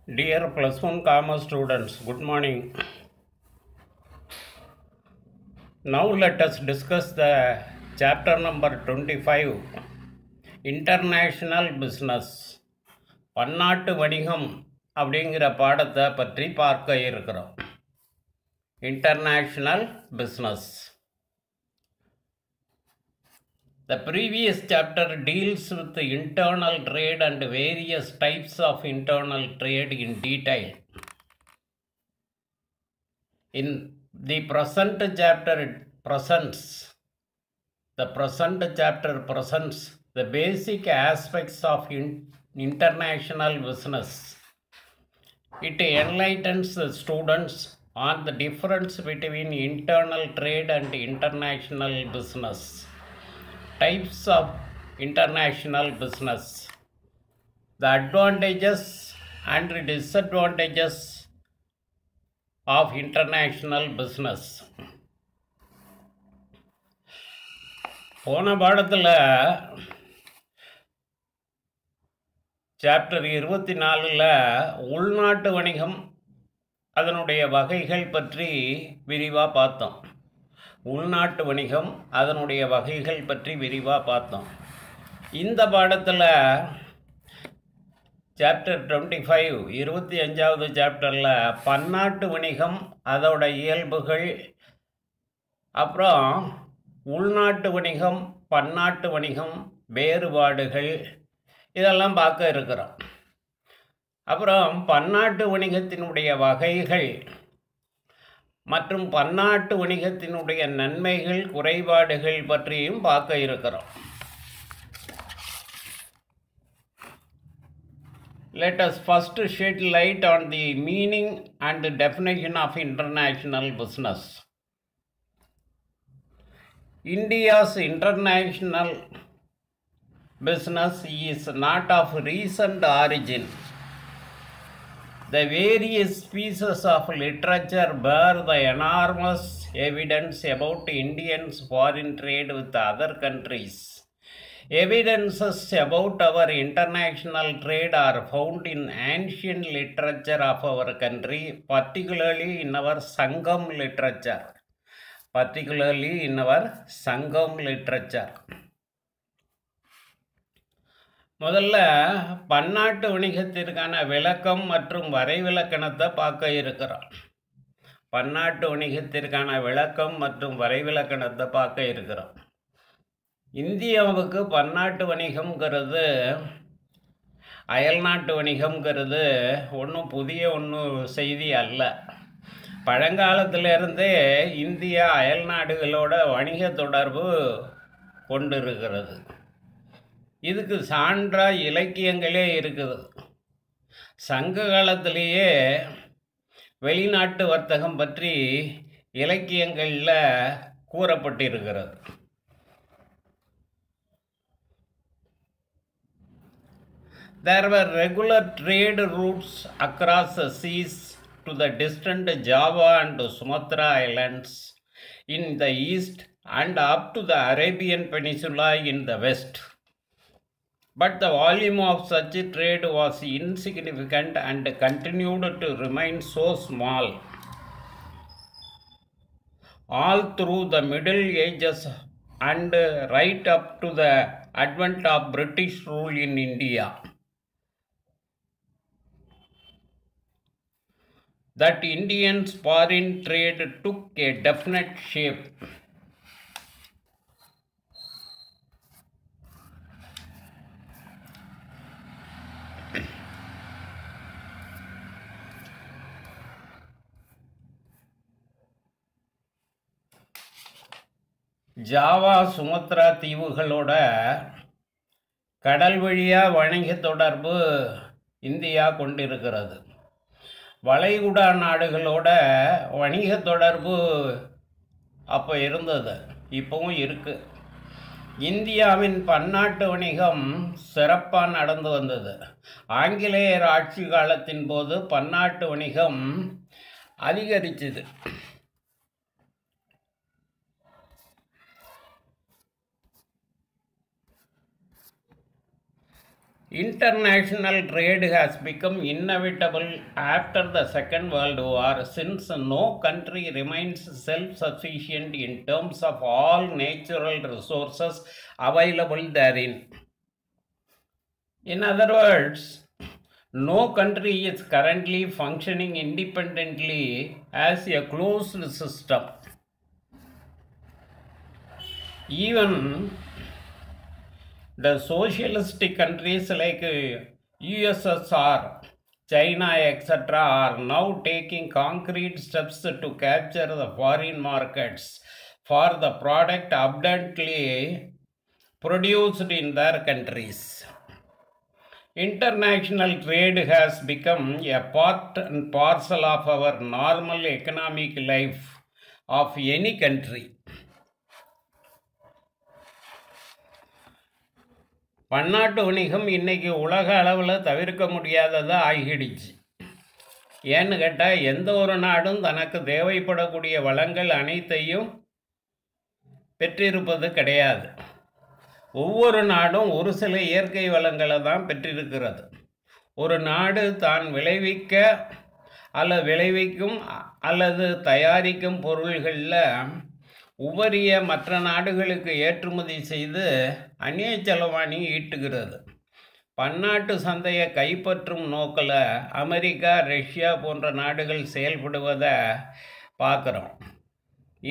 Dear plus one commerce students, good morning. Now let us discuss the chapter number 25, International Business. பன்னாட்டு வணிகம் அப்படிங்கிற பாடத்தை பற்றி பார்க்க இருக்கிறோம். International Business. The previous chapter deals with the internal trade and various types of internal trade in detail. In the present chapter presents the basic aspects of international business. It enlightens the students on the difference between internal trade and international business. Types of international business, the advantages and disadvantages of international business. போன பாடத்தில் chapter 24ல் உள்நாட்டு வணிகம் அதனுடைய வகைகள் பற்றி விரிவாக பார்த்தோம். உள்நாட்டு வணிகம் அதனுடைய வகைகள் பற்றி விரிவாக பார்த்தோம். இந்த பாடத்தில் சாப்டர் 25 25வது சாப்டரில் பன்னாட்டு வணிகம் அதோட இயல்புகள், அப்புறம் உள்நாட்டு வணிகம் பன்னாட்டு வணிகம் வேறுபாடுகள் இதெல்லாம் பார்க்க இருக்கிறோம். அப்புறம் பன்னாட்டு வணிகத்தினுடைய வகைகள் மற்றும் பன்னாட்டு வணிகத்தினுடைய நன்மைகள் குறைபாடுகள் பற்றியும் பார்க்க இருக்கிறோம். Let us first shed light on the meaning and definition of international business. India's international business is not of recent origin. The various pieces of literature bear the enormous evidence about Indians' foreign trade with other countries. Evidences about our international trade are found in ancient literature of our country, particularly in our Sangam literature. முதல்ல பன்னாட்டு வணிகத்திற்கான விளக்கம் மற்றும் வரைவிலக்கணத்தை பார்க்க இருக்கிறோம். இந்தியாவுக்கு பன்னாட்டு வணிகம்ங்கிறது அயல்நாட்டு வணிகம்ங்கிறது ஒன்றும் செய்தி அல்ல. பழங்காலத்திலிருந்தே இந்தியா அயல்நாடுகளோட வணிக தொடர்பு கொண்டிருக்கிறது. இதுக்கு சான்றா இலக்கியங்களே இருக்குது. சங்க காலத்திலேயே வெளிநாட்டு வர்த்தகம் பற்றி இலக்கியங்களில் கூறப்பட்டிருக்கிறது. There were regular trade routes across the seas to the distant Java and Sumatra Islands in the east and up to the Arabian Peninsula in the west. But the volume of such trade was insignificant and continued to remain so small all through the Middle Ages and right up to the advent of British rule in India, that Indians' foreign trade took a definite shape. Java Sumatra தீவுகளோட கடல் வழியாக வணிக தொடர்பு India கொண்டிருக்கிறது. வளைகுடா நாடுகளோட வணிக தொடர்பு அப்போ இருந்தது, இப்போவும் இருக்குது. இந்தியாவின் பன்னாட்டு வணிகம் சிறப்பாக நடந்து வந்தது. ஆங்கிலேயர் ஆட்சி காலத்தின் போது பன்னாட்டு வணிகம் அதிகரிச்சது. International trade has become inevitable after the Second World War, since no country remains self-sufficient in terms of all natural resources available therein. In other words, no country is currently functioning independently as a closed system. Even the socialistic countries like USSR, China, etc. are now taking concrete steps to capture the foreign markets for the product abundantly produced in their countries. International trade has become a part and parcel of our normal economic life of any country. பன்னாட்டு வணிகம் இன்றைக்கி உலக அளவில் தவிர்க்க முடியாததாக ஆகிடுச்சு. ஏன்னு கேட்டால், எந்த ஒரு நாடும் தனக்கு தேவைப்படக்கூடிய வளங்கள் அனைத்தையும் பெற்றிருப்பது கிடையாது. ஒவ்வொரு நாடும் ஒரு சில இயற்கை வளங்களை தான் பெற்றிருக்கிறது. ஒரு நாடு தான் விளைவிக்கும் அல்லது தயாரிக்கும் பொருள்களில் உபரிய மற்ற நாடுகளுக்கு ஏற்றுமதி செய்து அந்நிய செலவாணி ஈட்டுகிறது. பன்னாட்டு சந்தையை கைப்பற்றும் நோக்கில் அமெரிக்கா, ரஷ்யா போன்ற நாடுகள் செயல்படுவதை பார்க்குறோம்.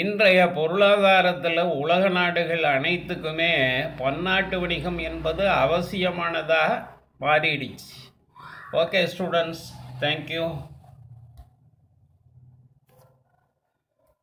இன்றைய பொருளாதாரத்தில் உலக நாடுகள் அனைத்துக்குமே பன்னாட்டு வணிகம் என்பது அவசியமானதாக மாறிடுச்சு. Okay students, thank you.